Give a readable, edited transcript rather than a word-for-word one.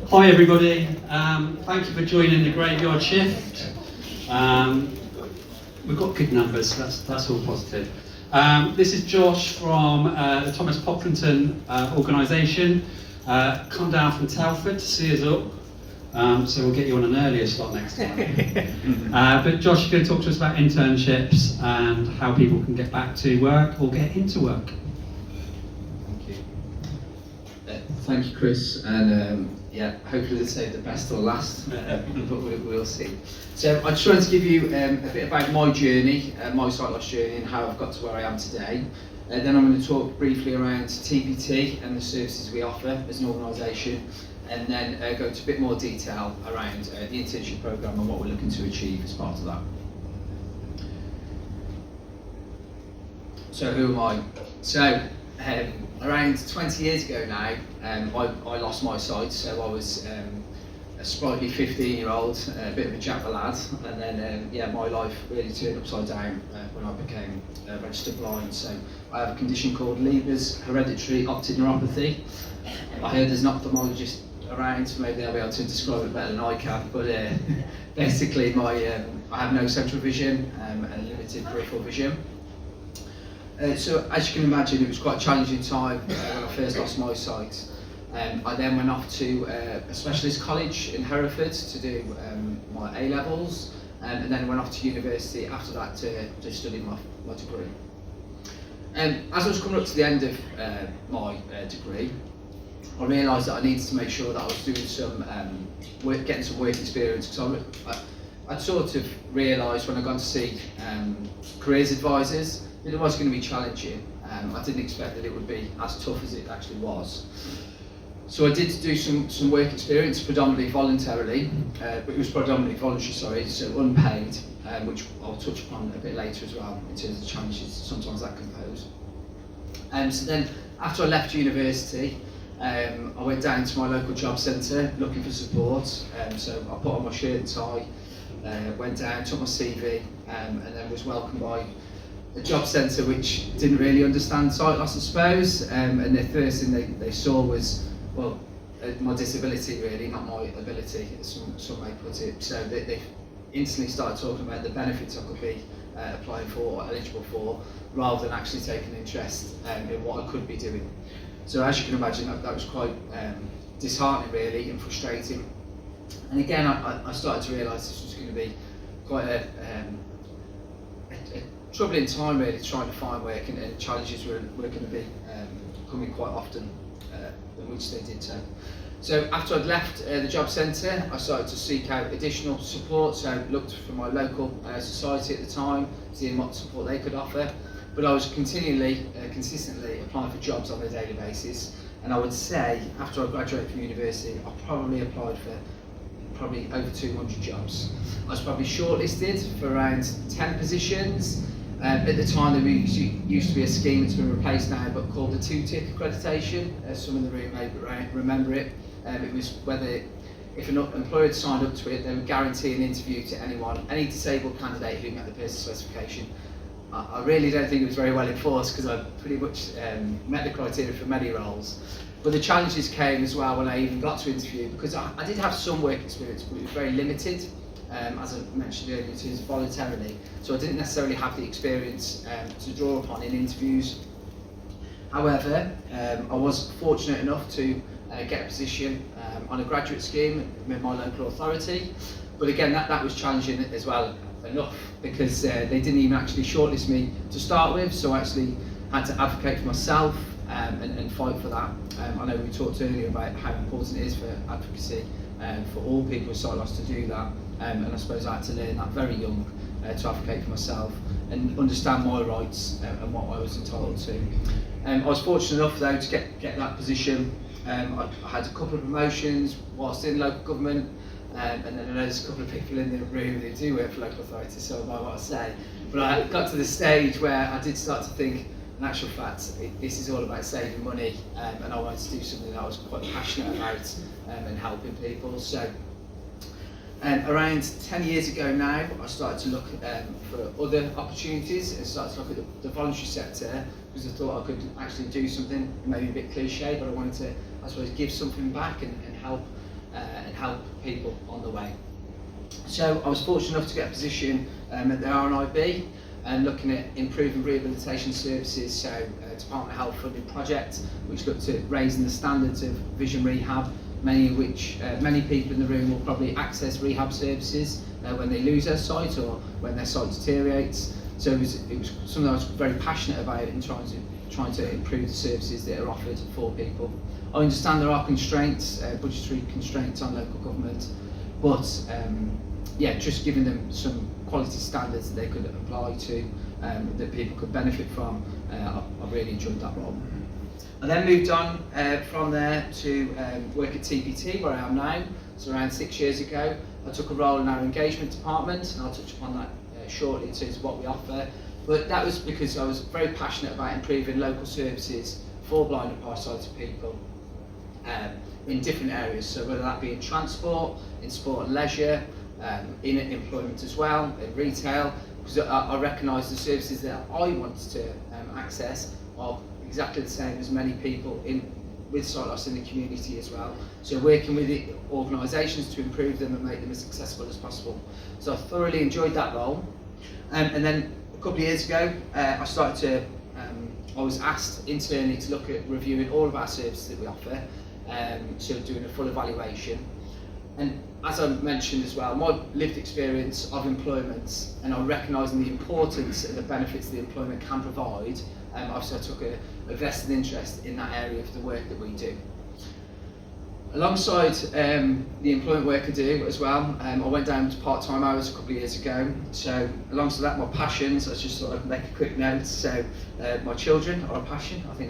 Hi everybody, thank you for joining the graveyard shift. We've got good numbers, so that's all positive. This is Josh from the Thomas Pocklington organisation. Come down from Telford to see us up, so we'll get you on an earlier slot next time. But Josh is going to talk to us about internships and how people can get back to work or get into work. Thank you. Thank you, Chris, and yeah, hopefully they'll save the best till last, but we'll see. So I just wanted to give you a bit about my journey, my sight loss journey, and how I've got to where I am today. Then I'm going to talk briefly around TPT and the services we offer as an organisation, and then go into a bit more detail around the internship programme and what we're looking to achieve as part of that. So who am I? So around 20 years ago now, I lost my sight. So I was a sprightly 15-year-old, a bit of a jack lad, and then yeah, my life really turned upside down when I became registered blind. So I have a condition called Leber's hereditary optic neuropathy. I heard there's an ophthalmologist around, so maybe they'll be able to describe it better than I can. But basically, I have no central vision and limited peripheral vision. So as you can imagine, it was quite a challenging time when I first lost my sight. I then went off to a specialist college in Hereford to do my A-levels, and then went off to university after that to study my degree. As I was coming up to the end of my degree, I realised that I needed to make sure that I was doing some getting some work experience, because I'd sort of realised when I got to see careers advisors that it was going to be challenging. I didn't expect that it would be as tough as it actually was. So I did do some work experience, predominantly voluntarily, but it was predominantly voluntary, sorry, so unpaid, which I'll touch upon a bit later as well in terms of the challenges sometimes that can pose. So then after I left university, I went down to my local job centre looking for support. So I put on my shirt and tie, went down, took my CV, and then was welcomed by a job centre which didn't really understand sight loss, I suppose, and the first thing they saw was, well, my disability really, not my ability, as some may put it. So they instantly started talking about the benefits I could be applying for or eligible for, rather than actually taking interest in what I could be doing. So as you can imagine, that was quite disheartening really, and frustrating. And again, I started to realise this was going to be quite a troubling time really, trying to find work, and challenges were going to be coming quite often, in which they did so. So after I'd left the job centre, I started to seek out additional support. So I looked for my local society at the time, seeing what support they could offer. But I was consistently applying for jobs on a daily basis. And I would say, after I graduated from university, I probably applied for probably over 200 jobs. I was probably shortlisted for around 10 positions. At the time, there used to be a scheme that's been replaced now, but called the two-tick accreditation. Some in the room may remember it. It was whether, if an employer had signed up to it, they would guarantee an interview to any disabled candidate who met the person specification. I really don't think it was very well enforced, because I pretty much met the criteria for many roles. But the challenges came as well when I even got to interview, because I did have some work experience, but it was very limited. As I mentioned earlier, it was voluntarily, so I didn't necessarily have the experience to draw upon in interviews. However, I was fortunate enough to get a position on a graduate scheme with my local authority, but again that was challenging as well enough, because they didn't even actually shortlist me to start with, so I actually had to advocate for myself and fight for that. I know we talked earlier about how important it is for advocacy for all people with sight loss to do that. And I suppose I had to learn that very young to advocate for myself and understand my rights and what I was entitled to. I was fortunate enough though to get that position. I had a couple of promotions whilst in local government, and then I know there's a couple of people in the room who do work for local authorities, so I might want to say. But I got to the stage where I did start to think, in actual fact, this is all about saving money, and I wanted to do something that I was quite passionate about and helping people. So Around 10 years ago now, I started to look for other opportunities and started to look at the voluntary sector because I thought I could actually do something, maybe a bit cliche, but I wanted to, I suppose, give something back and help people on the way. So I was fortunate enough to get a position at the RNIB and looking at improving rehabilitation services, so Department of Health funded project which looked at raising the standards of vision rehab, many of which many people in the room will probably access rehab services when they lose their sight or when their sight deteriorates. So it was something I was very passionate about in trying to improve the services that are offered for people. I understand there are constraints, budgetary constraints on local government, but yeah, just giving them some quality standards that they could apply to, that people could benefit from. I really enjoyed that role. I then moved on from there to work at TPT, where I am now. So around 6 years ago, I took a role in our engagement department, and I'll touch upon that shortly in terms of what we offer. But that was because I was very passionate about improving local services for blind and farsighted people in different areas. So whether that be in transport, in sport and leisure, in employment as well, in retail, because I recognise the services that I want to access are exactly the same as many people with sight loss in the community as well. So working with the organisations to improve them and make them as accessible as possible. So I thoroughly enjoyed that role. And then a couple of years ago, I was asked internally to look at reviewing all of our services that we offer, so doing a full evaluation. And as I mentioned as well, my lived experience of employment and on recognising the importance and the benefits that employment can provide, obviously I took a vested interest in that area of the work that we do. Alongside the employment work I do as well, I went down to part-time hours a couple of years ago. So alongside that, my passions, I just thought I'd make a quick note. So my children are a passion. I think